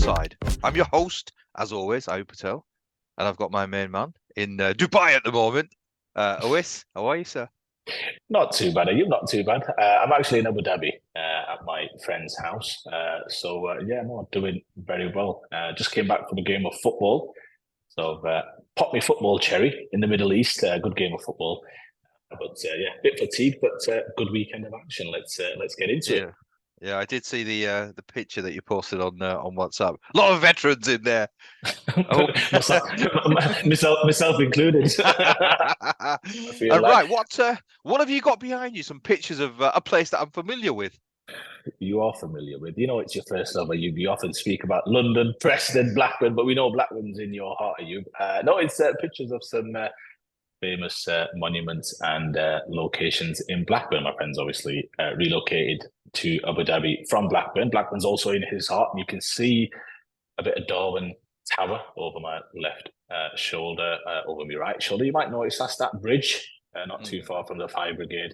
Onside. I'm your host, as always, Ayub Patel, and I've got my main man in Dubai at the moment. Awais, how are you, sir? Not too bad, are you? Not too bad. I'm actually in Abu Dhabi at my friend's house. Yeah, no, doing very well. Just came back from a game of football. Popped me football cherry in the Middle East. Good game of football. Yeah, bit fatigued, but good weekend of action. Let's get into it. Yeah, I did see the picture that you posted on WhatsApp. A lot of veterans in there. Oh, myself included. And right, what have you got behind you? Some pictures of a place that I'm familiar with. You are familiar with. You know, it's your first love. You often speak about London, Preston, Blackburn, but we know Blackburn's in your heart. No, it's pictures of some famous monuments and locations in Blackburn. My friend's obviously relocated to Abu Dhabi from Blackburn. Blackburn's also in his heart. You can see a bit of Darwin Tower over my left shoulder, over my right shoulder. You might notice that's that bridge not too far from the Fire Brigade.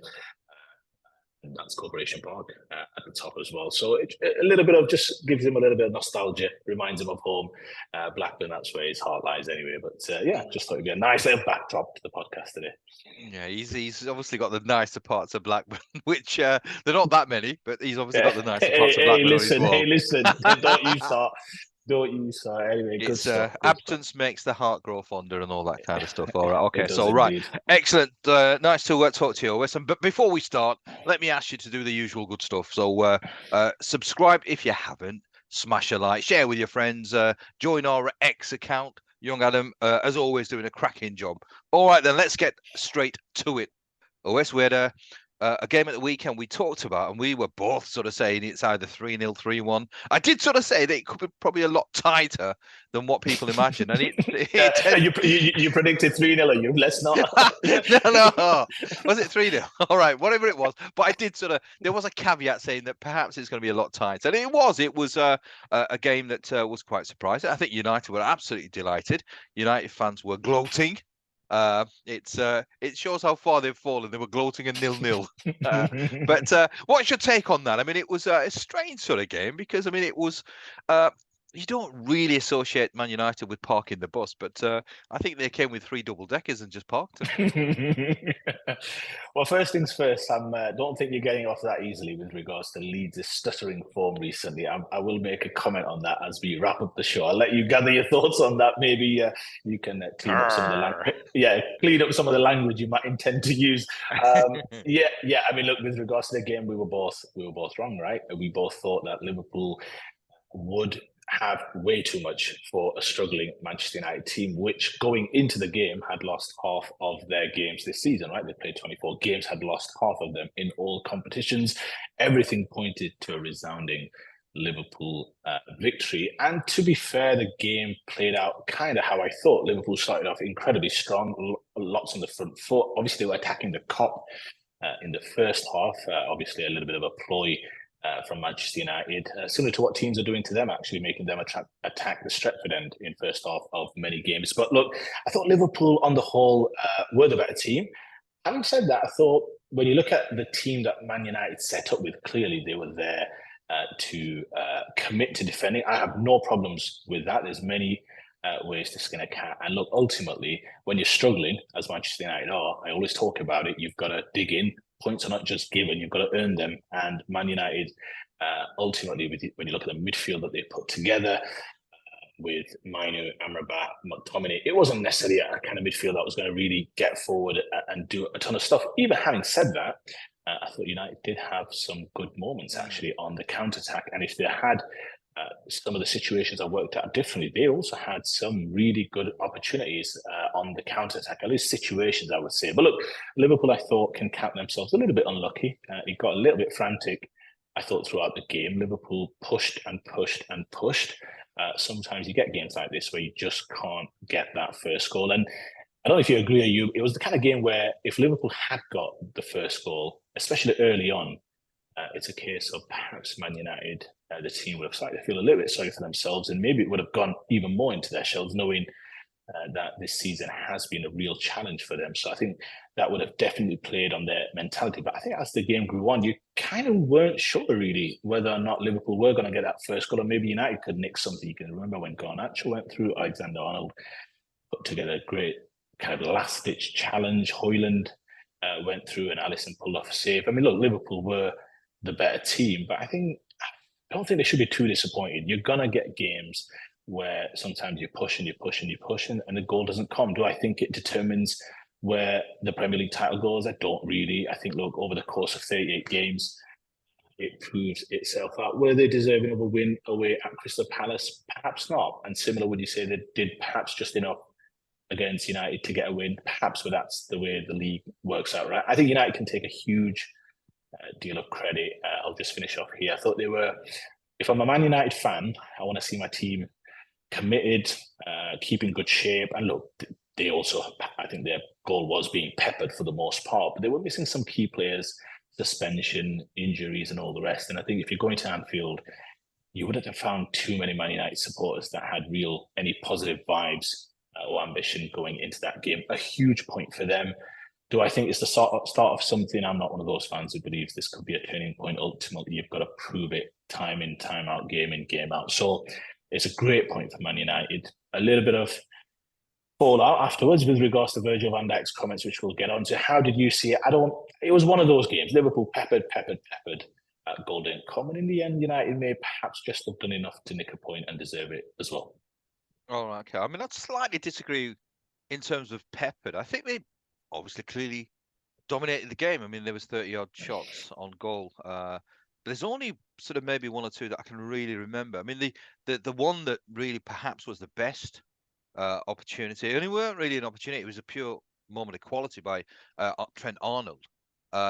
And that's Corporation Park at the top as well. So a little bit of just gives him a little bit of nostalgia, reminds him of home. Blackburn, that's where his heart lies anyway. But yeah, just thought it'd be a nice little backdrop to the podcast today. Yeah, he's obviously got the nicer parts of Blackburn, which they're not that many, but he's obviously got the nicer parts of Blackburn. Hey, listen, don't you start. Don't you start anyway. Good stuff. Absence makes the heart grow fonder and all that kind of stuff. All right, okay, so indeed. Right, excellent. Nice to talk to you, Owen. But before we start, let me ask you to do the usual good stuff. So subscribe if you haven't, smash a like, share with your friends, join our X account. Young Adam, as always, doing a cracking job. All right, then let's get straight to it. OS, we had a game at the weekend we talked about, and we were both sort of saying it's either 3-0, 3-1. I did sort of say that it could be probably a lot tighter than what people imagine. And you predicted 3-0, you? Let's not. No. Was it 3-0? All right, whatever it was. But I did there was a caveat saying that perhaps it's going to be a lot tighter. And it was a game that was quite surprising. I think United were absolutely delighted. United fans were gloating. It shows how far they've fallen. They were gloating a 0-0. But what's your take on that? I mean, it was a strange sort of game because, I mean, it was you don't really associate Man United with parking the bus, but I think they came with 3 double-deckers and just parked them. Well, first things first, Sam, don't think you're getting off that easily with regards to Leeds' stuttering form recently. I will make a comment on that as we wrap up the show. I'll let you gather your thoughts on that. Maybe you can clean up some of the language. Yeah, clean up some of the language you might intend to use. Yeah. I mean, look, with regards to the game, we were both wrong, right? We both thought that Liverpool would have way too much for a struggling Manchester United team, which going into the game had lost half of their games this season, right? They played 24 games, had lost half of them in all competitions. Everything pointed to a resounding Liverpool victory. And to be fair, the game played out kind of how I thought. Liverpool started off incredibly strong, lots on the front foot. Obviously, they were attacking the Kop in the first half. Obviously, a little bit of a ploy from Manchester United, similar to what teams are doing to them, actually making them attack the Stretford end in first half of many games. But look, I thought Liverpool on the whole were the better team. Having said that, I thought when you look at the team that Man United set up with, clearly they were there to commit to defending. I have no problems with that. There's many ways to skin a cat. And look, ultimately, when you're struggling, as Manchester United are, I always talk about it, you've got to dig in. Points are not just given, you've got to earn them. And Man United, ultimately, when you look at the midfield that they put together with Mainu, Amrabat, McTominay, it wasn't necessarily a kind of midfield that was going to really get forward and do a ton of stuff. Even having said that, I thought United did have some good moments actually on the counter-attack. And if they had some of the situations I worked out differently, they also had some really good opportunities on the counter-attack, at least situations, I would say. But look, Liverpool, I thought, can count themselves a little bit unlucky. It got a little bit frantic, I thought, throughout the game. Liverpool pushed and pushed and pushed. Sometimes you get games like this where you just can't get that first goal. And I don't know if you agree, or you, it was the kind of game where if Liverpool had got the first goal, especially early on, it's a case of perhaps Man United, the team would have started to feel a little bit sorry for themselves, and maybe it would have gone even more into their shells, knowing that this season has been a real challenge for them. So I think that would have definitely played on their mentality. But I think as the game grew on, you kind of weren't sure really whether or not Liverpool were going to get that first goal, or maybe United could nick something. You can remember when Garnacho went through, Alexander-Arnold put together a great kind of last-ditch challenge. Højlund went through and Alisson pulled off a save. I mean, look, Liverpool were the better team, but I don't think they should be too disappointed. You're going to get games where sometimes you push and you push and you push and the goal doesn't come. Do I think it determines where the Premier League title goes? I don't really. I think, look, over the course of 38 games, it proves itself out. Were they deserving of a win away at Crystal Palace? Perhaps not. And similar, would you say they did perhaps just enough against United to get a win? Perhaps, but that's the way the league works out, right? I think United can take a huge deal of credit. I'll just finish off here. I thought they were, if I'm a Man United fan, I want to see my team committed, keeping good shape. And look, they also, I think their goal was being peppered for the most part, but they were missing some key players, suspension, injuries, and all the rest. And I think if you're going to Anfield, you wouldn't have found too many Man United supporters that had any positive vibes or ambition going into that game. A huge point for them. Do I think it's the start of something? I'm not one of those fans who believes this could be a turning point. Ultimately, you've got to prove it time in, time out, game in, game out. So it's a great point for Man United. A little bit of fallout afterwards with regards to Virgil van Dijk's comments, which we'll get on to. How did you see it? It was one of those games. Liverpool peppered. Goal didn't come. And in the end, United may perhaps just have done enough to nick a point and deserve it as well. All right, okay. I mean, I'd slightly disagree in terms of peppered. I think they obviously clearly dominated the game. I mean, there was 30-odd shots on goal. There's only sort of maybe one or two that I can really remember. I mean, the one that really perhaps was the best opportunity, and it weren't really an opportunity, it was a pure moment of quality by Trent Arnold.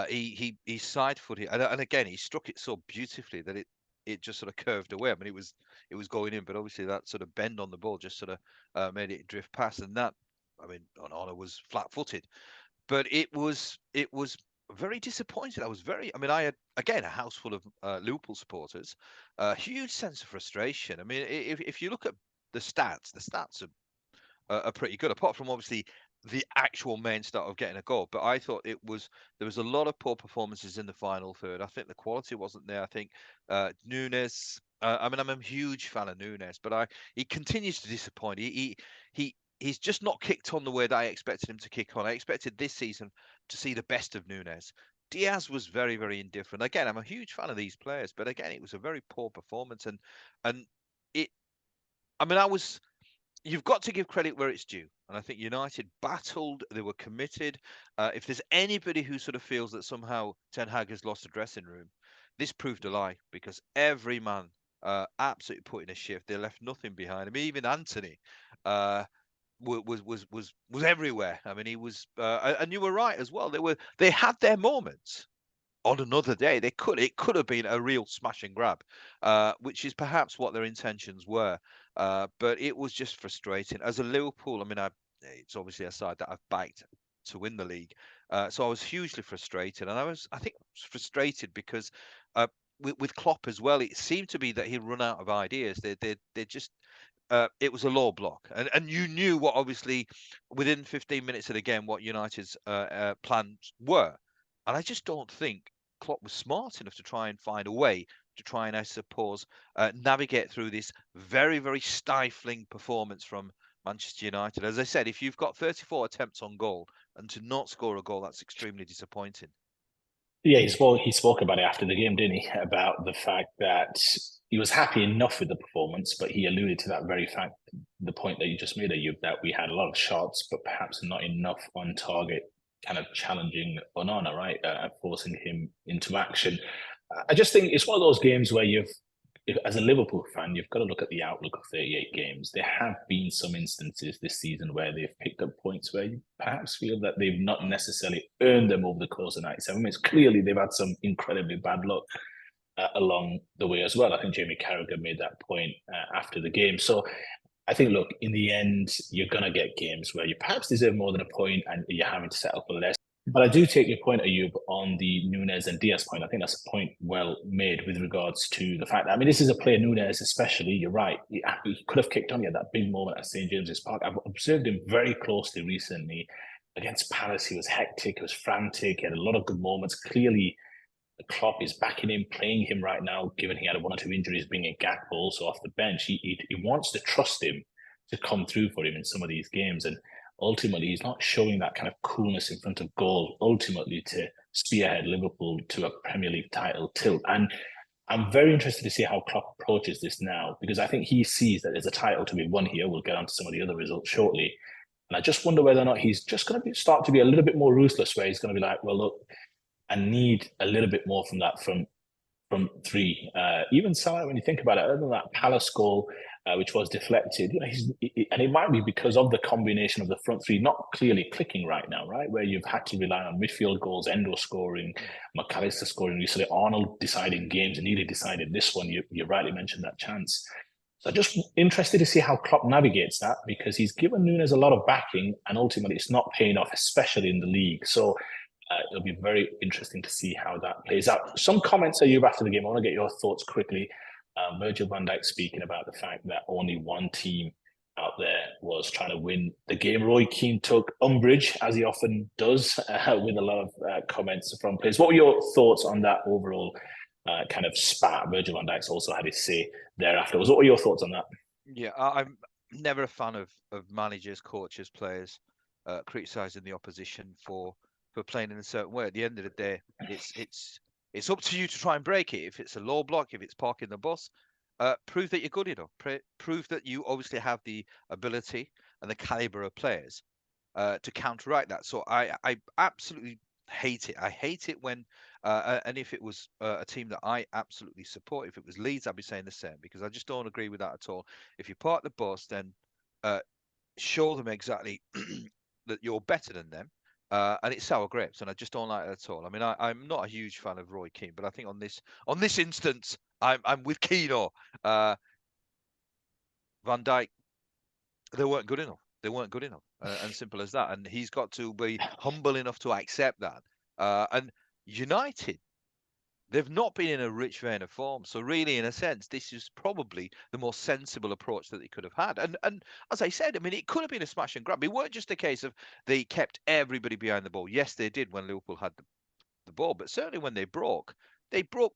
He side-footed, and again, he struck it so beautifully that it just sort of curved away. I mean, it was going in, but obviously that sort of bend on the ball just sort of made it drift past, and that, I mean, Arnold was flat-footed. But it was very disappointed. I mean, I had, again, a house full of Liverpool supporters, a huge sense of frustration. I mean, if you look at the stats are pretty good, apart from obviously the actual main start of getting a goal. But I thought there was a lot of poor performances in the final third. I think the quality wasn't there. I think Nunes. I mean, I'm a huge fan of Nunes, but he continues to disappoint. He's just not kicked on the way that I expected him to kick on. I expected this season to see the best of Nunes. Diaz was very, very indifferent. Again, I'm a huge fan of these players, but again, it was a very poor performance, and it. I mean, you've got to give credit where it's due. And I think United battled, they were committed. If there's anybody who sort of feels that somehow Ten Hag has lost a dressing room, this proved a lie, because every man absolutely put in a shift. They left nothing behind. I mean, even Anthony was everywhere. I mean, he was, and you were right as well. They had their moments. On another day, it could have been a real smash and grab, which is perhaps what their intentions were. But it was just frustrating. As a Liverpool, I mean, it's obviously a side that I've backed to win the league, so I was hugely frustrated, and I was frustrated because with Klopp as well, it seemed to be that he'd run out of ideas. They just. It was a low block, and you knew what, obviously, within 15 minutes of the game, what United's plans were. And I just don't think Klopp was smart enough to try and find a way to try and, I suppose, navigate through this very, very stifling performance from Manchester United. As I said, if you've got 34 attempts on goal and to not score a goal, that's extremely disappointing. Yeah, he spoke about it after the game, didn't he? About the fact that he was happy enough with the performance, but he alluded to that very fact, the point that you just made, that we had a lot of shots, but perhaps not enough on target, kind of challenging Onana, right? Forcing him into action. I just think it's one of those games where as a Liverpool fan, you've got to look at the outlook of 38 games. There have been some instances this season where they've picked up points where you perhaps feel that they've not necessarily earned them over the course of 97 minutes. Clearly, they've had some incredibly bad luck along the way as well. I think Jamie Carragher made that point after the game. So I think, look, in the end, you're going to get games where you perhaps deserve more than a point and you're having to settle for less. But I do take your point, Ayub, on the Nunes and Diaz point. I think that's a point well made with regards to the fact that, I mean, this is a player, Nunes especially, you're right. He could have kicked on. He had that big moment at St. James's Park. I've observed him very closely recently. Against Palace, he was hectic, he was frantic, he had a lot of good moments. Clearly, the Klopp is backing him, playing him right now, given he had one or two injuries, bringing Gakpo also off the bench. He wants to trust him to come through for him in some of these games. And ultimately, he's not showing that kind of coolness in front of goal, ultimately to spearhead Liverpool to a Premier League title tilt. And I'm very interested to see how Klopp approaches this now, because I think he sees that there's a title to be won here. We'll get on to some of the other results shortly. And I just wonder whether or not he's just going to start to be a little bit more ruthless, where he's going to be like, well, look, I need a little bit more from that from three. Even Salah, when you think about it, other than that Palace goal, which was deflected, and it might be because of the combination of the front three not clearly clicking right now, right? Where you've had to rely on midfield goals, Endo scoring, McAllister scoring recently, Arnold deciding games, and nearly decided this one. You rightly mentioned that chance. So just interested to see how Klopp navigates that, because he's given Nunes a lot of backing and ultimately it's not paying off, especially in the league. So it'll be very interesting to see how that plays out. Some comments are you after the game. I want to get your thoughts quickly. Virgil van Dijk speaking about the fact that only one team out there was trying to win the game. Roy Keane took umbrage, as he often does, with a lot of comments from players. What were your thoughts on that overall kind of spat? Virgil van Dijk's also had his say thereafter. What were your thoughts on that? Yeah, I'm never a fan of managers, coaches, players criticising the opposition for playing in a certain way. At the end of the day, it's up to you to try and break it. If it's a low block, if it's parking the bus, prove that you're good enough. Prove that you obviously have the ability and the caliber of players to counteract that. So I absolutely hate it. I hate it when and if it was a team that I absolutely support, if it was Leeds, I'd be saying the same, because I just don't agree with that at all. If you park the bus, then show them exactly that you're better than them. And it's sour grapes, and I just don't like it at all. I mean, I'm not a huge fan of Roy Keane, but I think on this instance, I'm with Keano. Van Dijk, they weren't good enough. They weren't good enough, and simple as that. And he's got to be humble enough to accept that. And United, they've not been in a rich vein of form. So really, in a sense, this is probably the most sensible approach that they could have had. And as I said, I mean, it could have been a smash and grab. It weren't just a case of they kept everybody behind the ball. Yes, they did when Liverpool had the ball, but certainly when they broke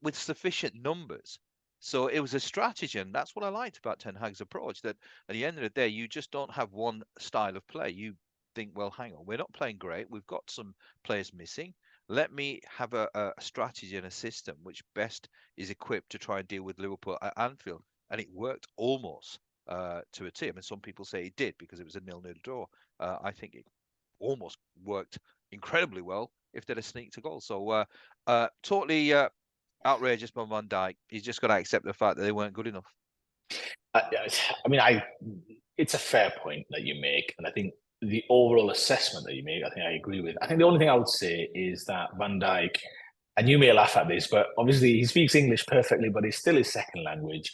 with sufficient numbers. So it was a strategy, and that's what I liked about Ten Hag's approach, that at the end of the day, you just don't have one style of play. You think, well, hang on, we're not playing great. We've got some players missing. Let me have a strategy and a system which best is equipped to try and deal with Liverpool at Anfield. And it worked almost to a T. I mean, some people say it did because it was a 0-0 draw. I think it almost worked incredibly well if they'd have sneaked a goal. So totally outrageous by Van Dijk. He's just got to accept the fact that they weren't good enough. I mean, it's a fair point that you make, and I think the overall assessment that you make, I think I agree with. I think the only thing I would say is that Van Dijk, and you may laugh at this, but obviously he speaks English perfectly, but it's still his second language.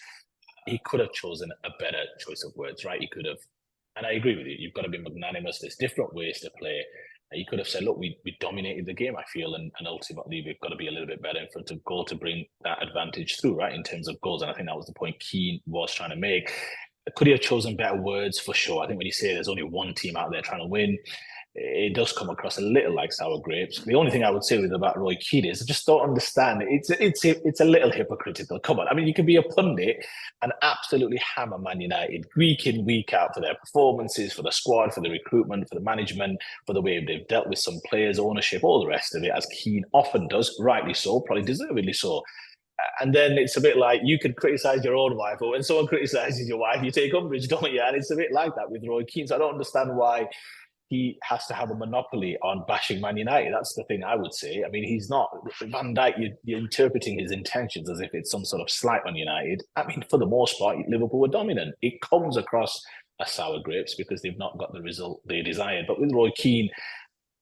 He could have chosen a better choice of words, right? He could have, and I agree with you. You've got to be magnanimous. There's different ways to play. He could have said, look, we dominated the game, I feel, and ultimately we've got to be a little bit better in front of goal to bring that advantage through, right, in terms of goals. And I think that was the point Keane was trying to make. Could he have chosen better words? For sure. I think when you say there's only one team out there trying to win, it does come across a little like sour grapes. The only thing I would say with about Roy Keane is I just don't understand. It's a little hypocritical. Come on, I mean, you can be a pundit and absolutely hammer Man United week in, week out for their performances, for the squad, for the recruitment, for the management, for the way they've dealt with some players, ownership, all the rest of it, as Keane often does, rightly so, probably deservedly so. And then it's a bit like you could criticize your own wife, or when someone criticizes your wife, you take umbrage, don't you? And it's a bit like that with Roy Keane. So I don't understand why he has to have a monopoly on bashing Man United. That's the thing I would say. I mean, he's not Van Dijk. You're interpreting his intentions as if it's some sort of slight on United. I mean, for the most part, Liverpool were dominant. It comes across as sour grapes because they've not got the result they desired. But with Roy Keane,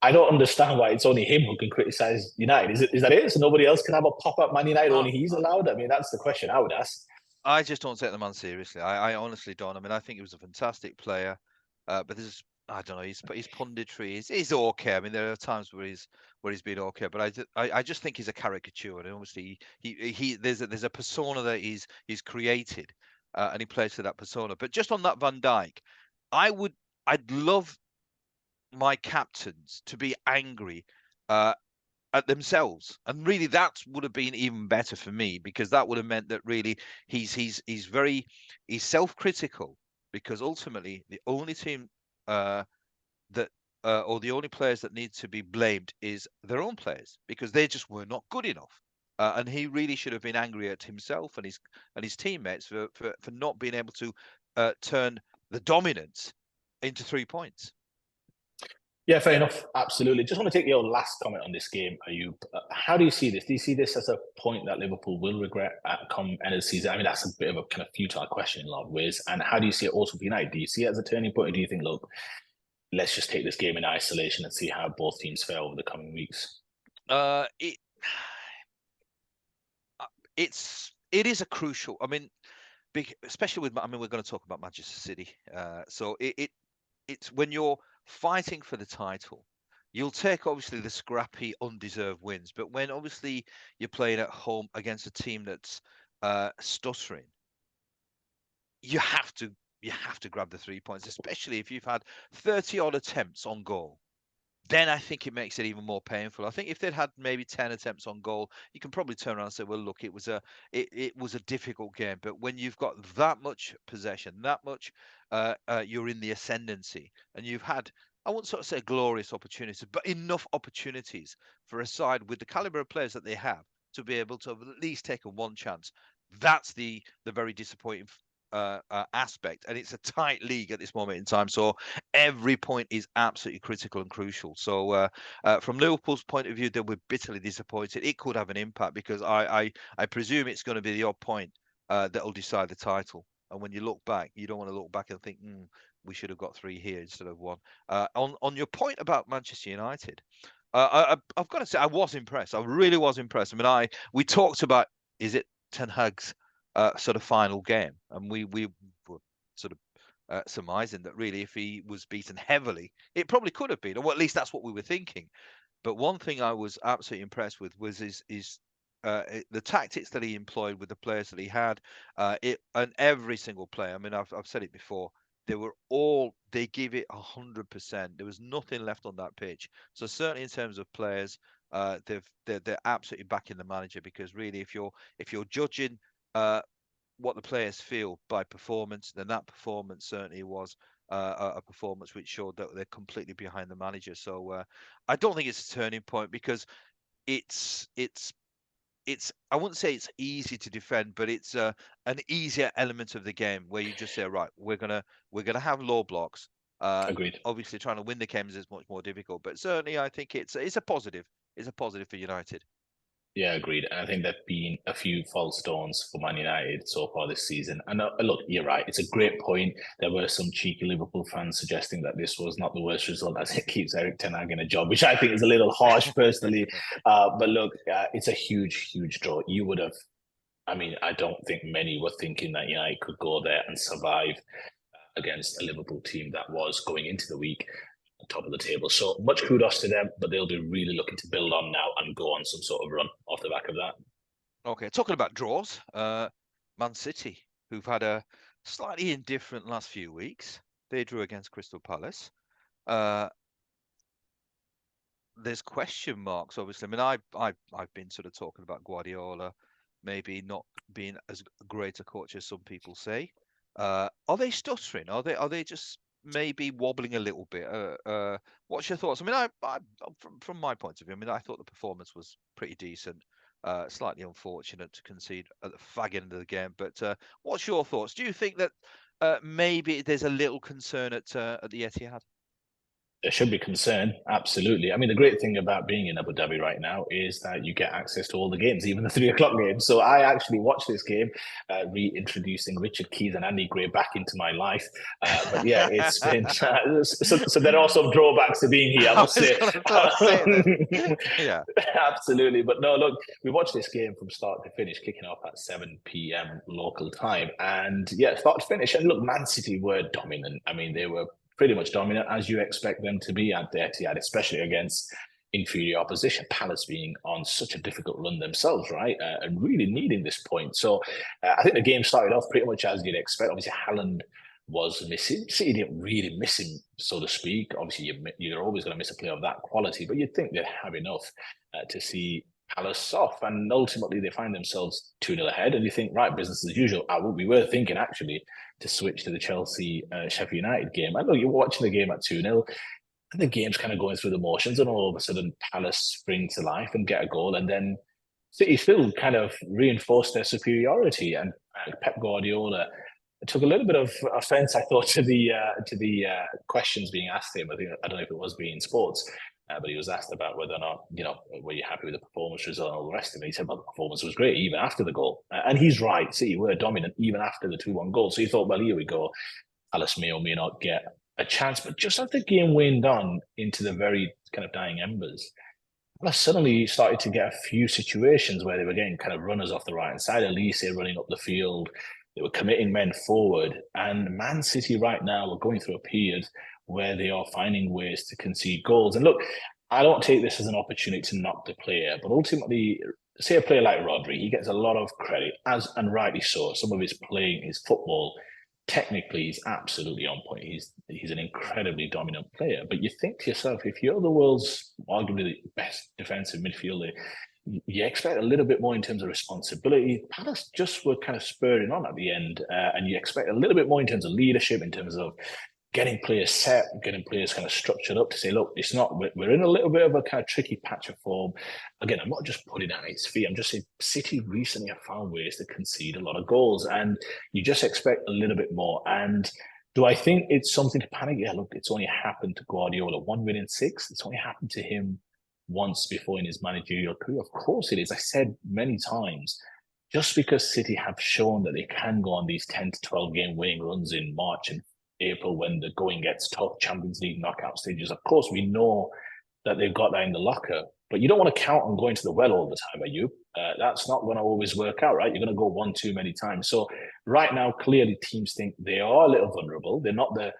I don't understand why it's only him who can criticize United. Is that it? So nobody else can have a pop up Man United? Only he's allowed? I mean, that's the question I would ask. I just don't take the man seriously. I honestly don't. I mean, I think he was a fantastic player, but there's I don't know. His punditry is okay. I mean, there are times where he's been okay, but I just think he's a caricature, and obviously there's a persona that he's created, and he plays to that persona. But just on that Van Dijk, I'd love my captains to be angry uh, at themselves, and really that would have been even better for me, because that would have meant that really he's self-critical, because ultimately the only team uh, that or the only players that need to be blamed is their own players, because they just were not good enough. And he really should have been angry at himself and his teammates for not being able to turn the dominance into 3 points. Yeah, fair enough. Absolutely. Just want to take your last comment on this game, Ayub. How do you see this? Do you see this as a point that Liverpool will regret at come end of the season? I mean, that's a bit of a kind of futile question in a lot of ways. And how do you see it also for United? Do you see it as a turning point, or do you think, look, let's just take this game in isolation and see how both teams fare over the coming weeks? It it is a crucial. I mean, especially with, I mean, we're going to talk about Manchester City. So it's when you're fighting for the title, you'll take obviously the scrappy, undeserved wins. But when obviously you're playing at home against a team that's stuttering, you have to grab the 3 points, especially if you've had 30 odd attempts on goal. Then I think it makes it even more painful. I think if they'd had maybe 10 attempts on goal, you can probably turn around and say, well, look, it was a difficult game. But when you've got that much possession, that much, you're in the ascendancy, and you've had, I won't sort of say glorious opportunities, but enough opportunities for a side with the caliber of players that they have to be able to at least take a one chance. That's the very disappointing aspect, and it's a tight league at this moment in time. So every point is absolutely critical and crucial. So from Liverpool's point of view, they were bitterly disappointed. It could have an impact, because I presume it's going to be the odd point that'll decide the title. And when you look back, you don't want to look back and think, we should have got 3 here instead of 1. On your point about Manchester United, I've got to say I was impressed. I really was impressed. I mean, we talked about, is it Ten Hag's sort of final game, and we were sort of surmising that really, if he was beaten heavily, it probably could have been, or at least that's what we were thinking. But one thing I was absolutely impressed with was the tactics that he employed with the players that he had. And every single player. I mean, I've said it before. They give it 100%. There was nothing left on that pitch. So certainly in terms of players, they're absolutely backing the manager, because really, if you're judging what the players feel by performance, then that performance certainly was a performance which showed that they're completely behind the manager. So I don't think it's a turning point, because it's I wouldn't say it's easy to defend, but it's an easier element of the game, where you just say, right, we're gonna have low blocks. Agreed. Obviously, trying to win the games is much more difficult, but certainly I think it's a positive. It's a positive for United. Yeah, agreed. And I think there've been a few false dawns for Man United so far this season. And look, you're right. It's a great point. There were some cheeky Liverpool fans suggesting that this was not the worst result, as it keeps Eric Ten Hag in a job, which I think is a little harsh personally. But look, it's a huge, huge draw. You would have, I mean, I don't think many were thinking that United could go there and survive against a Liverpool team that was going into the week top of the table. So much kudos to them, but they'll be really looking to build on now and go on some sort of run off the back of that. Okay, talking about draws, Man City, who've had a slightly indifferent last few weeks, they drew against Crystal Palace. There's question marks, obviously. I mean, I've been sort of talking about Guardiola maybe not being as great a coach as some people say. Are they stuttering? Are they just maybe wobbling a little bit? What's your thoughts? I mean, I from my point of view, I mean, I thought the performance was pretty decent. Slightly unfortunate to concede at the fag end of the game, but what's your thoughts? Do you think that maybe there's a little concern at the Etihad? There should be concern, absolutely. I mean, the great thing about being in Abu Dhabi right now is that you get access to all the games, even the 3 o'clock games. So I actually watched this game, reintroducing Richard Keys and Andy Gray back into my life. But yeah, it's been so there are some drawbacks to being here, I must say. Yeah, absolutely. But no, look, we watched this game from start to finish, kicking off at 7 p.m. local time, and yeah, start to finish. And look, Man City were dominant. I mean, they were pretty much dominant as you expect them to be at the Etihad, especially against inferior opposition. Palace being on such a difficult run themselves, right, and really needing this point. So I think the game started off pretty much as you'd expect. Obviously, Haaland was missing. City didn't really miss him, so to speak. Obviously, you're always going to miss a player of that quality, but you'd think they'd have enough to see Palace off. And ultimately, they find themselves 2-0 ahead. And you think, right, business as usual. We were thinking, actually, to switch to the Chelsea Sheffield United game. I know you're watching the game at 2-0, and the game's kind of going through the motions, and all of a sudden, Palace spring to life and get a goal. And then City still kind of reinforced their superiority. And Pep Guardiola took a little bit of offence, I thought, to the questions being asked him. I don't know if it was being sports, but he was asked about whether or not, were you happy with the performance result and all the rest of it. He said, well, the performance was great even after the goal, and he's right. City were dominant even after the 2-1 goal. So he thought, well, here we go. Palace may or may not get a chance, but just as the game waned on into the very kind of dying embers, Palace suddenly started to get a few situations where they were getting kind of runners off the right hand side. Elise running up the field. They were committing men forward. And Man City right now are going through a period where they are finding ways to concede goals. And look, I don't take this as an opportunity to knock the player, but ultimately, say a player like Rodri, he gets a lot of credit, as and rightly so. Some of his playing, his football, technically, he's absolutely on point. He's an incredibly dominant player. But you think to yourself, if you're the world's arguably the best defensive midfielder, you expect a little bit more in terms of responsibility. Palace just were kind of spurring on at the end, and you expect a little bit more in terms of leadership, in terms of getting players set, getting players kind of structured up to say, look, it's not, we're in a little bit of a kind of tricky patch of form. Again, I'm not just putting it at its feet. I'm just saying City recently have found ways to concede a lot of goals, and you just expect a little bit more. And do I think it's something to panic? Yeah, look, it's only happened to Guardiola, 1 win in 6. It's only happened to him once before in his managerial career. Of course it is. I said many times, just because City have shown that they can go on these 10 to 12 game winning runs in March and April when the going gets tough, Champions League knockout stages, of course we know that they've got that in the locker, but you don't want to count on going to the well all the time, are you? That's not going to always work out, right? You're going to go one too many times. So right now, clearly teams think they are a little vulnerable. They're not the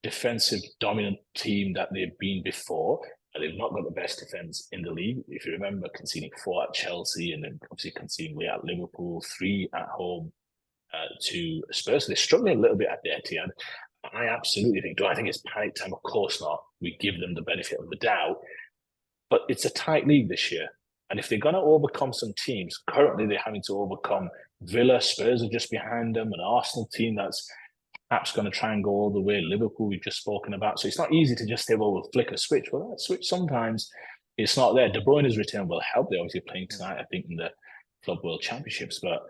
defensive dominant team that they've been before. They've not got the best defense in the league. If you remember, conceding 4 at Chelsea and then obviously conceding at Liverpool, 3 at home to Spurs. They're struggling a little bit at the Etihad. I absolutely think, do I think it's panic time? Of course not. We give them the benefit of the doubt. But it's a tight league this year. And if they're going to overcome some teams, currently they're having to overcome Villa, Spurs are just behind them, an Arsenal team that's perhaps going to try and go all the way. Liverpool, we've just spoken about. So it's not easy to just say, well, we'll flick a switch. Well, that switch sometimes it's not there. De Bruyne's return will help. They're obviously playing tonight, I think, in the Club World Championships. But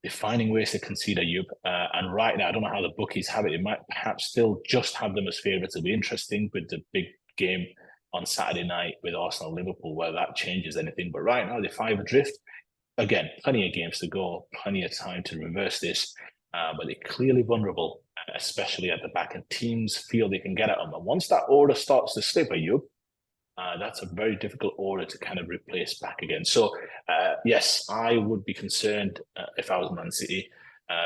they're finding ways to concede Ayub. And right now, I don't know how the bookies have it. It might perhaps still just have them as favourites. It'll be interesting with the big game on Saturday night with Arsenal Liverpool, whether that changes anything. But right now, they're 5 adrift. Again, plenty of games to go, plenty of time to reverse this. But they're clearly vulnerable, especially at the back. And teams feel they can get at them. And once that order starts to slip, Ayub, that's a very difficult order to kind of replace back again. So, yes, I would be concerned if I was Man City,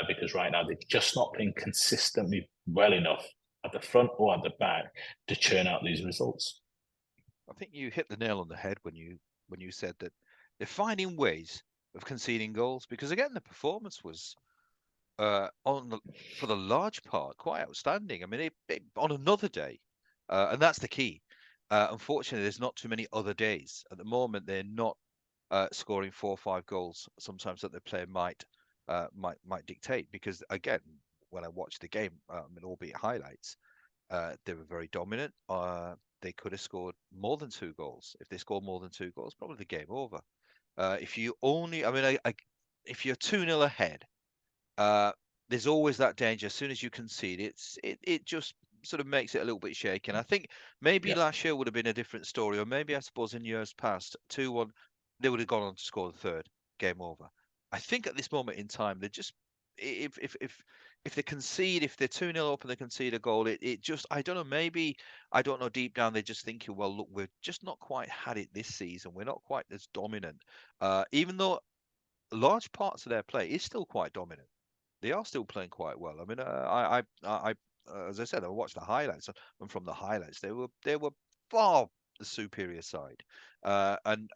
because right now they're just not playing consistently well enough at the front or at the back to churn out these results. I think you hit the nail on the head when you said that they're finding ways of conceding goals, because again the performance was for the large part quite outstanding. I mean, on another day, and that's the key. Unfortunately, there's not too many other days at the moment. They're not scoring 4 or 5 goals. Sometimes that the player might dictate, because again, when I watched the game, albeit highlights, they were very dominant. They could have scored more than 2 goals. If they scored more than 2 goals, probably the game over. If you only, if you're 2-0 ahead, there's always that danger. As soon as you concede, it just sort of makes it a little bit shaky. And I think maybe last year would have been a different story, or maybe I suppose in years past, 2-1, they would have gone on to score the third, game over. I think at this moment in time, they just if they concede, if they're 2-0 up and they concede a goal, it just, I don't know, maybe, I don't know, deep down they're just thinking, well, look, we've just not quite had it this season. We're not quite as dominant, even though large parts of their play is still quite dominant. They are still playing quite well. I mean, as I said, I watched the highlights, and from the highlights, they were far the superior side, and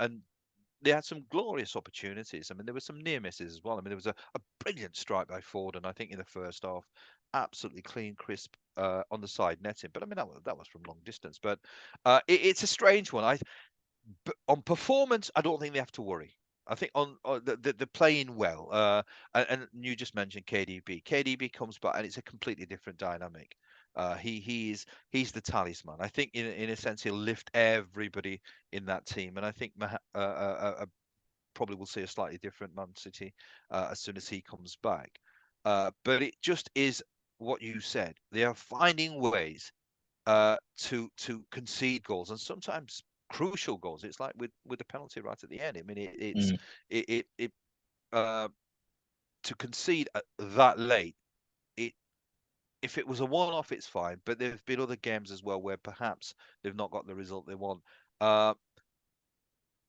they had some glorious opportunities. I mean, there were some near misses as well. I mean, there was a brilliant strike by Ford, and I think in the first half, absolutely clean, crisp on the side netting. But I mean, that was from long distance. But it's a strange one. But on performance, I don't think they have to worry. I think on the playing well. And you just mentioned KDB. KDB comes back, and it's a completely different dynamic. He's the talisman. I think in a sense he'll lift everybody in that team, and I think probably will see a slightly different Man City as soon as he comes back. But it just is what you said. They are finding ways to concede goals, and sometimes crucial goals. It's like with the penalty right at the end. I mean, it's Mm. it to concede that late. It If it was a one-off, it's fine. But there've been other games as well where perhaps they've not got the result they want. Uh,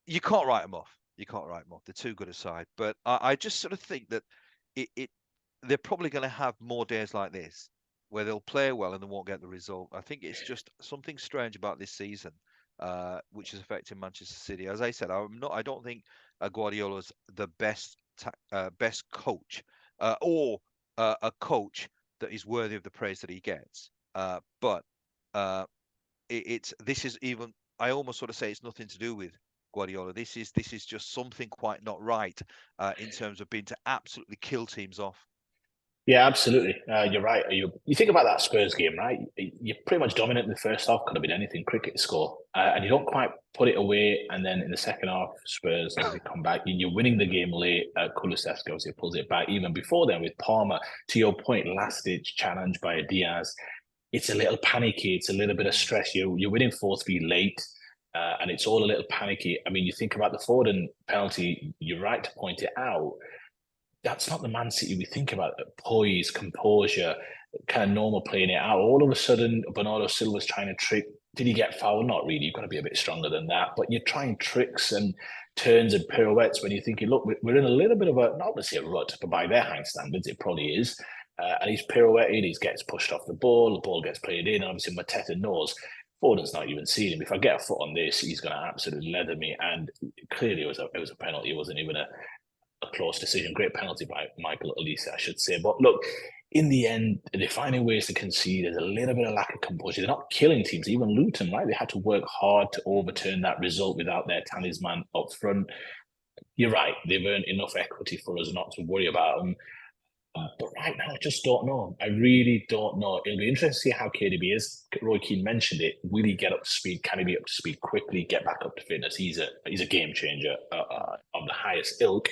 you can't write them off. You can't write them off. They're too good a side. But I just sort of think that it they're probably going to have more days like this where they'll play well and they won't get the result. I think it's just something strange about this season, which is affecting Manchester City. As I said, I don't think Guardiola's the best coach, or a coach that is worthy of the praise that he gets. But uh, it's this is even. I almost sort of say it's nothing to do with Guardiola. This is just something quite not right in terms of being to absolutely kill teams off. Yeah, absolutely. You're right. You think about that Spurs game, right? You're pretty much dominant in the first half. Could have been anything, cricket score, and you don't quite put it away. And then in the second half, Spurs obviously come back. You're winning the game late. Kulusevski obviously pulls it back. Even before then, with Palmer, to your point, last ditch challenge by Diaz. It's a little panicky. It's a little bit of Mm. stress. You're winning 4-3 late. And it's all a little panicky. I mean, you think about the Foden penalty. You're right to point it out. That's not the Man City we think about. Poise, composure, kind of normal playing it out. All of a sudden, Bernardo Silva's trying to trick. Did he get fouled? Not really. You've got to be a bit stronger than that. But you're trying tricks and turns and pirouettes when you're thinking, look, we're in a little bit of a, not to say a rut, but by their high standards, it probably is. And he's pirouetted, he gets pushed off the ball gets played in. Obviously, Mateta knows Foden's not even seeing him. If I get a foot on this, he's going to absolutely leather me. And clearly, it was a penalty. It wasn't even a close decision. Great penalty by Michael Olise, I should say. But look, in the end, they're finding ways to concede. There's a little bit of lack of composure. They're not killing teams. Even Luton, right? They had to work hard to overturn that result without their talisman up front. You're right. They've earned enough equity for us not to worry about them. But right now, I just don't know. I really don't know. It'll be interesting to see how KDB is. Roy Keane mentioned it. Will he get up to speed? Can he be up to speed quickly? Get back up to fitness? He's a game changer of the highest ilk.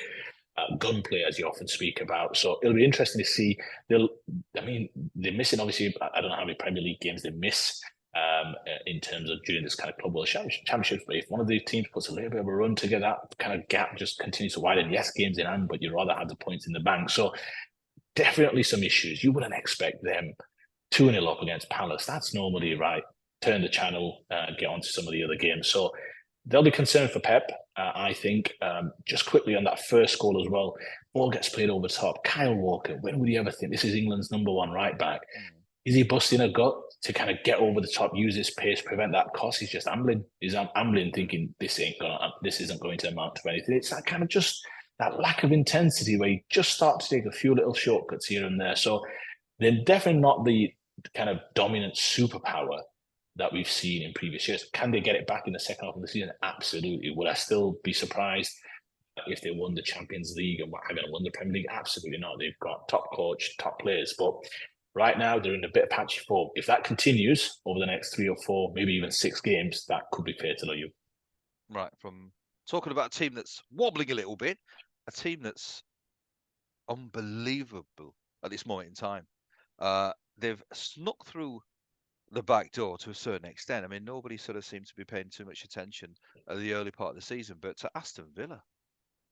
Gunplay, as you often speak about. So it'll be interesting to see. They're missing, obviously, I don't know how many Premier League games they miss in terms of during this kind of Club World Championships. But if one of these teams puts a little bit of a run together, that kind of gap just continues to widen. Yes, games in hand, but you'd rather have the points in the bank. So definitely some issues. You wouldn't expect them 2-0 up against Palace. That's normally right. Turn the channel, get on to some of the other games. So they'll be concerned for Pep, I think. Just quickly on that first goal as well, ball gets played over top. Kyle Walker, when would you ever think this is England's number one right back? Mm. Is he busting a gut to kind of get over the top, use his pace, prevent that cross? He's just ambling. He's ambling, thinking this isn't going to amount to anything. It's that kind of just that lack of intensity where you just start to take a few little shortcuts here and there. So they're definitely not the kind of dominant superpower that we've seen in previous years. Can they get it back in the second half of the season? Absolutely. Would I still be surprised if they won the Champions League and are going to win the Premier League? Absolutely not. They've got top coach, top players, but right now they're in a bit of patchy form. If that continues over the next 3 or 4, maybe even 6 games, that could be fatal to you. Right, from talking about a team that's wobbling a little bit, a team that's unbelievable at this moment in time. They've snuck through the back door to a certain extent. I mean, nobody sort of seemed to be paying too much attention at the early part of the season, but to Aston Villa,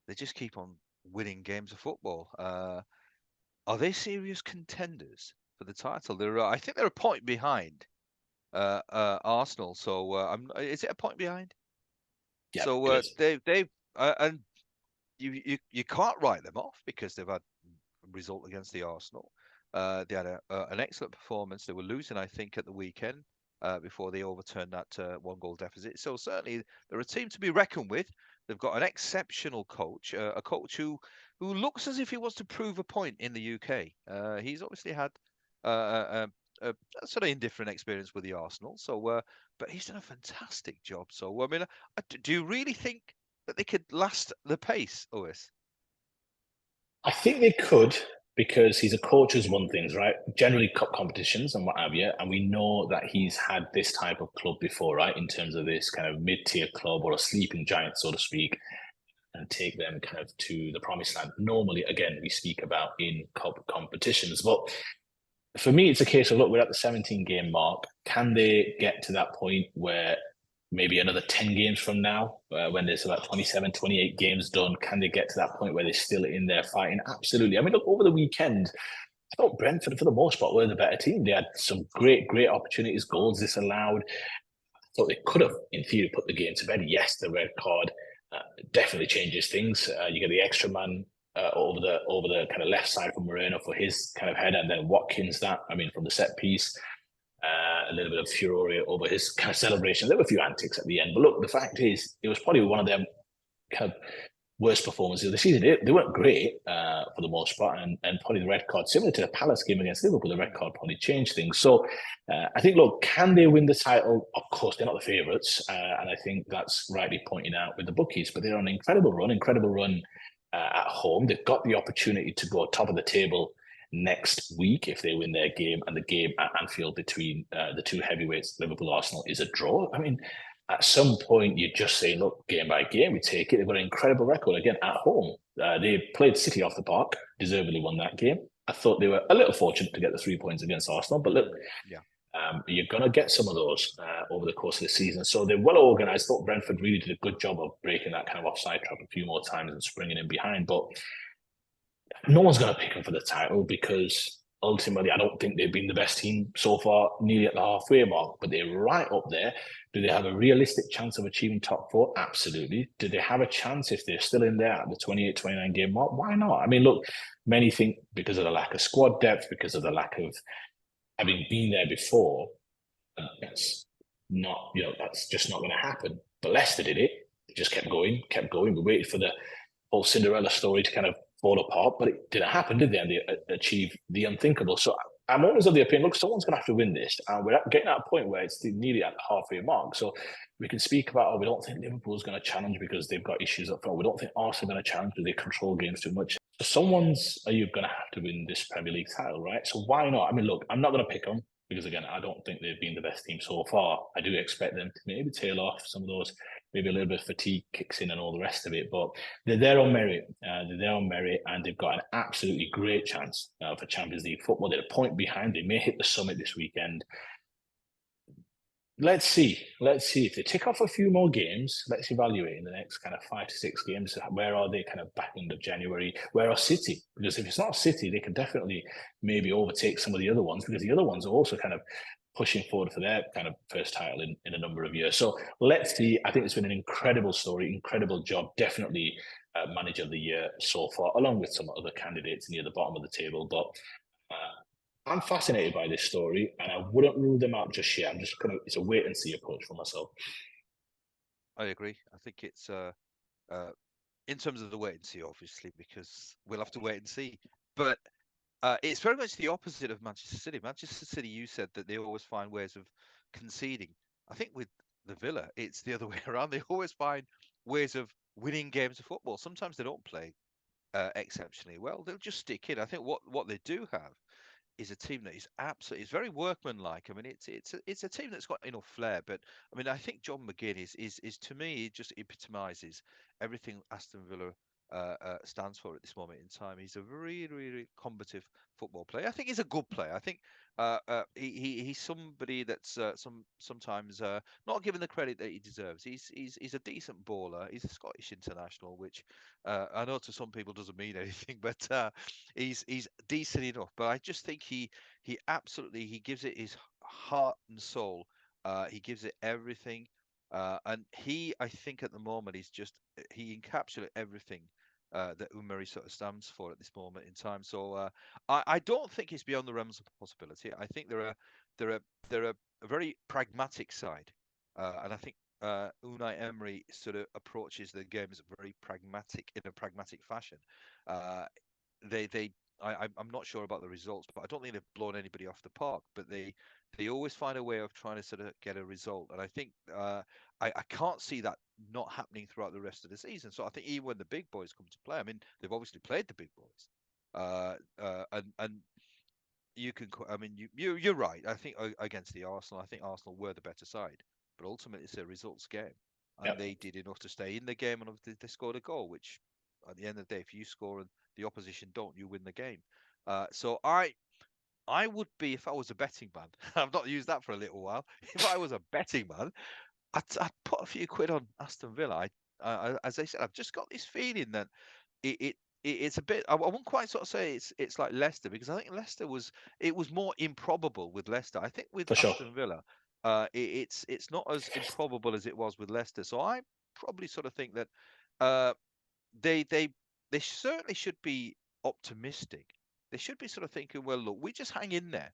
they just keep on winning games of football. Are they serious contenders for the title? I think they're a point behind Arsenal. So is it a point behind? Yeah, So they've and you can't write them off because they've had a result against the Arsenal. They had an excellent performance. They were losing, I think, at the weekend before they overturned that one-goal deficit. So certainly they're a team to be reckoned with. They've got an exceptional coach, a coach who looks as if he wants to prove a point in the UK. He's obviously had a sort of indifferent experience with the Arsenal. So, but he's done a fantastic job. So, I mean, do you really think that they could last the pace, Ois? I think they could because he's a coach who's won things, right? Generally cup competitions and what have you. And we know that he's had this type of club before, right? In terms of this kind of mid-tier club or a sleeping giant, so to speak, and take them kind of to the promised land. Normally, again, we speak about in cup competitions. But for me, it's a case of, look, we're at the 17 game mark. Can they get to that point where maybe another 10 games from now, when there's about 27, 28 games done, can they get to that point where they're still in there fighting? Absolutely. I mean, look, over the weekend, I thought Brentford, for the most part, were the better team. They had some great, great opportunities, goals disallowed. I thought they could have, in theory, put the game to bed. Yes, the red card definitely changes things. You get the extra man over the kind of left side from Moreno for his kind of header, and then Watkins from the set piece. A little bit of furore over his kind of celebration. There were a few antics at the end, but look, the fact is, it was probably one of them kind of worst performances of the season. They weren't great for the most part, and probably the red card, similar to the Palace game against Liverpool, the red card probably changed things. So I think, look, can they win the title? Of course, they're not the favourites, and I think that's rightly pointed out with the bookies. But they're on an incredible run at home. They've got the opportunity to go top of the table next week if they win their game, and the game at Anfield between the two heavyweights, Liverpool Arsenal, is a draw. I mean, at some point, you just say, look, game by game, we take it. They've got an incredible record again at home. They played City off the park, deservedly won that game. I thought they were a little fortunate to get the 3 points against Arsenal, but look, Yeah. you're going to get some of those over the course of the season. So they're well organised. I thought Brentford really did a good job of breaking that kind of offside trap a few more times and springing in behind. But no one's going to pick them for the title because ultimately, I don't think they've been the best team so far, nearly at the halfway mark, but they're right up there. Do they have a realistic chance of achieving top four? Absolutely. Do they have a chance if they're still in there at the 28, 29 game mark? Why not? I mean, look, many think because of the lack of squad depth, because of the lack of having been there before, that's just not going to happen. But Leicester did it. They just kept going. We waited for the whole Cinderella story to kind of fall apart, but it didn't happen, did they? And they achieved the unthinkable. So I'm always of the opinion, look, someone's going to have to win this. And we're getting at a point where it's nearly at the halfway mark. So we can speak about, we don't think Liverpool's going to challenge because they've got issues up front. We don't think Arsenal are going to challenge because they control games too much. So are you going to have to win this Premier League title, right? So why not? I mean, look, I'm not going to pick them because, again, I don't think they've been the best team so far. I do expect them to maybe tail off some of those, maybe a little bit of fatigue kicks in and all the rest of it. But they're there on merit. And they've got an absolutely great chance for Champions League football. They're a point behind. They may hit the summit this weekend. Let's see. If they tick off a few more games, let's evaluate in the next kind of 5 to 6 games. Where are they kind of back end of January? Where are City? Because if it's not City, they can definitely maybe overtake some of the other ones because the other ones are also kind of pushing forward for their kind of first title in a number of years. So let's see. I think it's been an incredible story, incredible job. Definitely manager of the year so far, along with some other candidates near the bottom of the table. But I'm fascinated by this story, and I wouldn't rule them out just yet. It's a wait and see approach for myself. I agree. I think it's in terms of the wait and see, obviously, because we'll have to wait and see. But it's very much the opposite of Manchester City. Manchester City, you said that they always find ways of conceding. I think with the Villa, it's the other way around. They always find ways of winning games of football. Sometimes they don't play exceptionally well. They'll just stick in. I think what they do have is a team that is absolutely, it's very workmanlike. I mean, it's a team that's got enough flair. But I mean, I think John McGinn is to me, it just epitomises everything Aston Villa stands for at this moment in time. He's a really combative football player. I think he's a good player. I think he's somebody that's sometimes not given the credit that he deserves. He's a decent baller. He's a Scottish international, which I know to some people doesn't mean anything, but he's decent enough. But I just think he absolutely he gives it his heart and soul. He gives it everything. And I think at the moment, he encapsulates everything that Umari sort of stands for at this moment in time. So I don't think it's beyond the realms of possibility. I think they're a very pragmatic side, and I think Unai Emery sort of approaches the games very pragmatic in a pragmatic fashion. Uh, they I'm not sure about the results, but I don't think they've blown anybody off the park. But they always find a way of trying to sort of get a result, and I think I can't see that not happening throughout the rest of the season. So I think even when the big boys come to play, I mean they've obviously played the big boys, and you can I mean you're right. I think against the Arsenal, I think Arsenal were the better side, but ultimately it's a results game, and Yep. they did enough to stay in the game, and obviously they scored a goal, which at the end of the day, if you score and the opposition don't, you win the game. So I would be, if I was a betting man, I've not used that for a little while. If I was a betting man, I'd put a few quid on Aston Villa. As I said, I've just got this feeling that it, it it's a bit. I wouldn't quite sort of say it's like Leicester, because I think Leicester was it was more improbable with Leicester. I think with For sure. Aston Villa, it's not as improbable as it was with Leicester. So I probably sort of think that uh, they they they certainly should be optimistic. They should be sort of thinking, well, look, we just hang in there,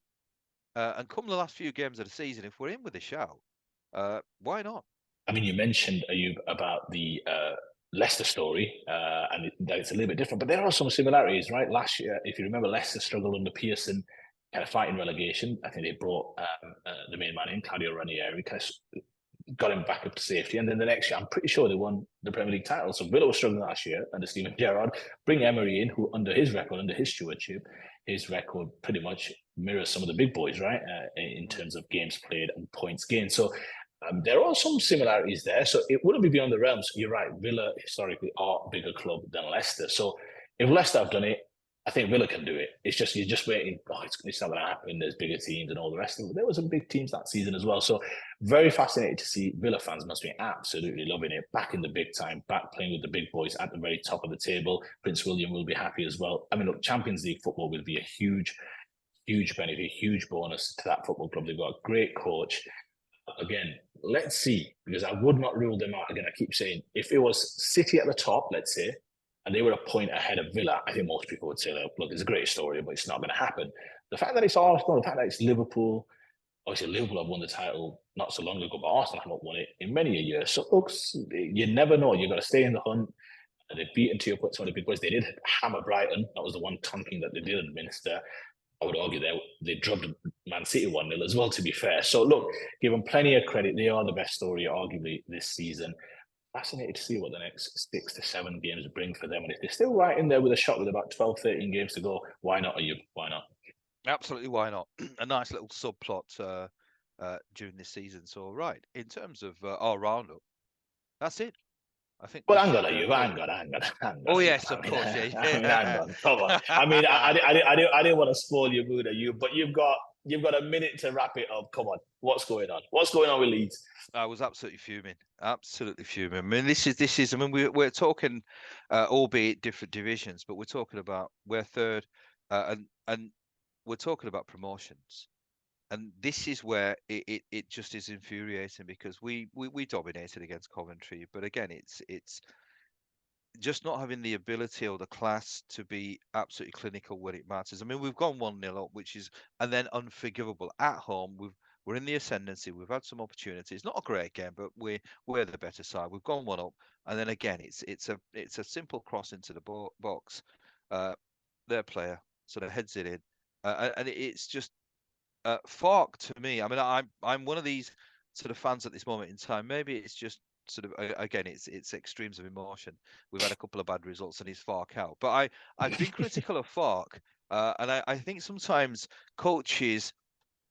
and come the last few games of the season, if we're in with a shout, why not? I mean, you mentioned Ayub about the Leicester story, and that it's a little bit different, but there are some similarities, right? Last year, if you remember, Leicester struggled under Pearson, kind of fighting relegation. I think they brought the main man in, Claudio Ranieri, kind of got him back up to safety. And then the next year, I'm pretty sure they won the Premier League title. So Villa was struggling last year under Steven Gerrard. Bring Emery in, who under his record, under his stewardship, his record pretty much mirrors some of the big boys, right? In terms of games played and points gained. So there are some similarities there. So it wouldn't be beyond the realms. You're right. Villa historically are a bigger club than Leicester. So if Leicester have done it, I think Villa can do it. It's just you're just waiting. Oh, it's not going to happen. There's bigger teams and all the rest of it. There were some big teams that season as well. So very fascinated to see. Villa fans must be absolutely loving it. Back in the big time, back playing with the big boys at the very top of the table. Prince William will be happy as well. I mean, look, Champions League football will be a huge benefit, huge bonus to that football club. They've got a great coach. Again, let's see, because I would not rule them out. Again, I keep saying, if it was City at the top, let's say, and they were a point ahead of Villa, I think most people would say, look, it's a great story, but it's not going to happen. The fact that it's Arsenal, the fact that it's Liverpool, obviously Liverpool have won the title not so long ago, but Arsenal haven't won it in many a year. So, folks, you never know. You've got to stay in the hunt. And they've beaten, to your point, some of the big boys. They did hammer Brighton. That was the one tonking that they did administer. I would argue they drubbed Man City 1-0 as well, to be fair. So, look, give them plenty of credit. They are the best story, arguably, this season. Fascinated to see what the next 6 to 7 games bring for them. And if they're still right in there with a shot with about 12, 13 games to go, why not, Ayub? Why not? Absolutely, why not? A nice little subplot during this season. So, right, in terms of our roundup, that's it. I think Well, we hang on, should Ayub. call it. Hang on, hang on, hang on, Oh Ayub. yes, of course, yeah. Hang on. Come on. I mean, I didn't want to spoil your mood, Ayub, but you've got a minute to wrap it up. Come on. What's going on? What's going on with Leeds? I was absolutely fuming. Absolutely fuming. I mean, this is. I mean, we're talking, albeit different divisions, but we're talking about we're third, and we're talking about promotions. And this is where it just is infuriating, because we dominated against Coventry, but again, it's just not having the ability or the class to be absolutely clinical when it matters. I mean, we've gone 1-0 up, which is, and then unforgivable at home. We're in the ascendancy. We've had some opportunities. Not a great game, but we're the better side. We've gone one up, and then again, it's a simple cross into the box. Their player sort of heads it in, and it's just Fark to me. I mean, I'm one of these sort of fans at this moment in time. Maybe it's just sort of again, it's extremes of emotion. We've had a couple of bad results, and he's Fark out. But I've been critical of Fark, and I think sometimes coaches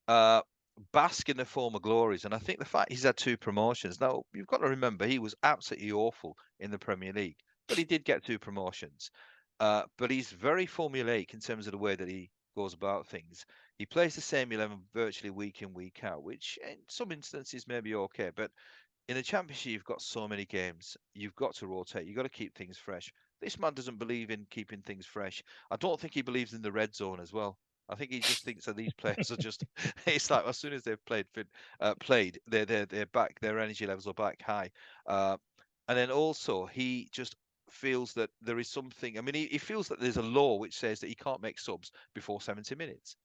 bask in their former glories. And I think the fact he's had 2 promotions. Now you've got to remember he was absolutely awful in the Premier League, but he did get 2 promotions. But he's very formulaic in terms of the way that he goes about things. He plays the same 11 virtually week in, week out, which in some instances may be okay. But in the championship, you've got so many games. You've got to rotate. You've got to keep things fresh. This man doesn't believe in keeping things fresh. I don't think he believes in the red zone as well. I think he just thinks that these players are just. It's like as soon as they've played, they're back. Their energy levels are back high, and then also he just feels that there is something. I mean, he feels that there's a law which says that he can't make subs before 70 minutes.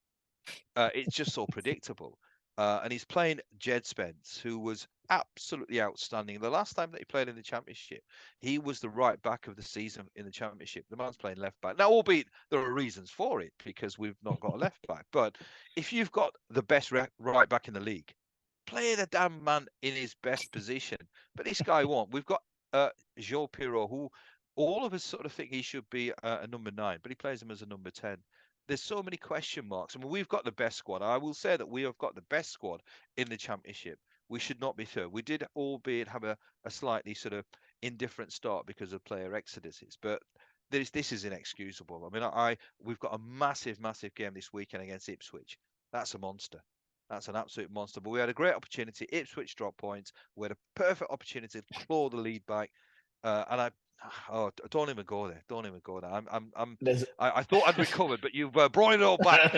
It's just so predictable. And he's playing Jed Spence, who was absolutely outstanding. The last time that he played in the Championship, he was the right back of the season in the Championship. The man's playing left back. Now, albeit there are reasons for it because we've not got a left back. But if you've got the best right back in the league, play the damn man in his best position. But this guy won't. We've got João Pirot, who all of us sort of think he should be a number 9, but he plays him as a number 10. There's so many question marks. I mean, we've got the best squad. I will say that we have got the best squad in the Championship. We should not be third. We did, albeit, have a slightly sort of indifferent start because of player exoduses, but this is inexcusable. I mean, we've got a massive game this weekend against Ipswich. That's a monster. That's an absolute monster. But we had a great opportunity. Ipswich dropped points. We had a perfect opportunity to claw the lead back, and don't even go there. Don't even go there. I thought I'd recovered, but you've brought it all back.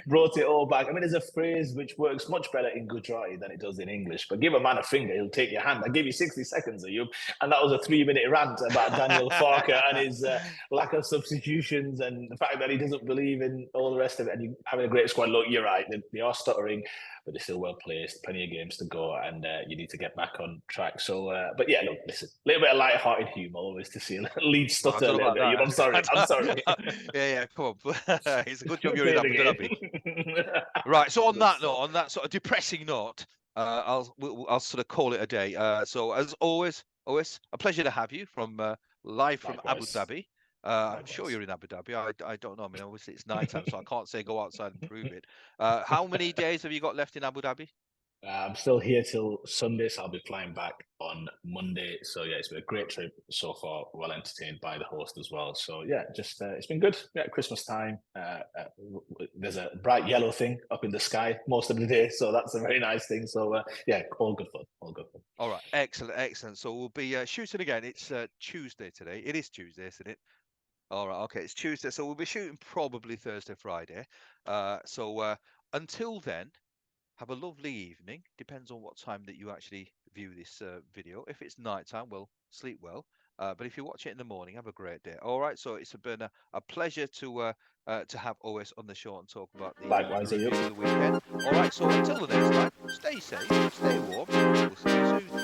Brought it all back. I mean, there's a phrase which works much better in Gujarati than it does in English. But give a man a finger, he'll take your hand. I gave you 60 seconds, Ayub, and that was a 3-minute rant about Daniel Farker and his lack of substitutions and the fact that he doesn't believe in all the rest of it. And you having a great squad. Look, you're right. They are stuttering, but they're still well placed. Plenty of games to go, and you need to get back on track. So, but yeah, look, listen, a little bit of light-hearted humour always to see Leeds stutter a little bit. I'm sorry. Yeah, come on. It's a good job you're in Abu Dhabi. Right. So on that note, on that sort of depressing note, I'll sort of call it a day. So as always, a pleasure to have you from live from Abu Dhabi. I'm sure you're in Abu Dhabi. I don't know. I mean, obviously it's nighttime, so I can't say go outside and prove it. How many days have you got left in Abu Dhabi? I'm still here till Sunday, so I'll be flying back on Monday. So yeah, it's been a great trip so far. Well entertained by the host as well. So yeah, just it's been good. Yeah, Christmas time. There's a bright yellow thing up in the sky most of the day, so that's a very nice thing. So yeah, all good fun. All good fun. All right, excellent. So we'll be shooting again. It's Tuesday today. It is Tuesday, isn't it? All right, okay, it's Tuesday, so we'll be shooting probably Thursday, Friday. So until then, have a lovely evening. Depends on what time that you actually view this video. If it's nighttime, well, sleep well. But if you watch it in the morning, have a great day. All right, so it's been a pleasure to have OS on the show and talk about the review of the weekend. All right, so until the next time, stay safe, stay warm. We'll see you soon.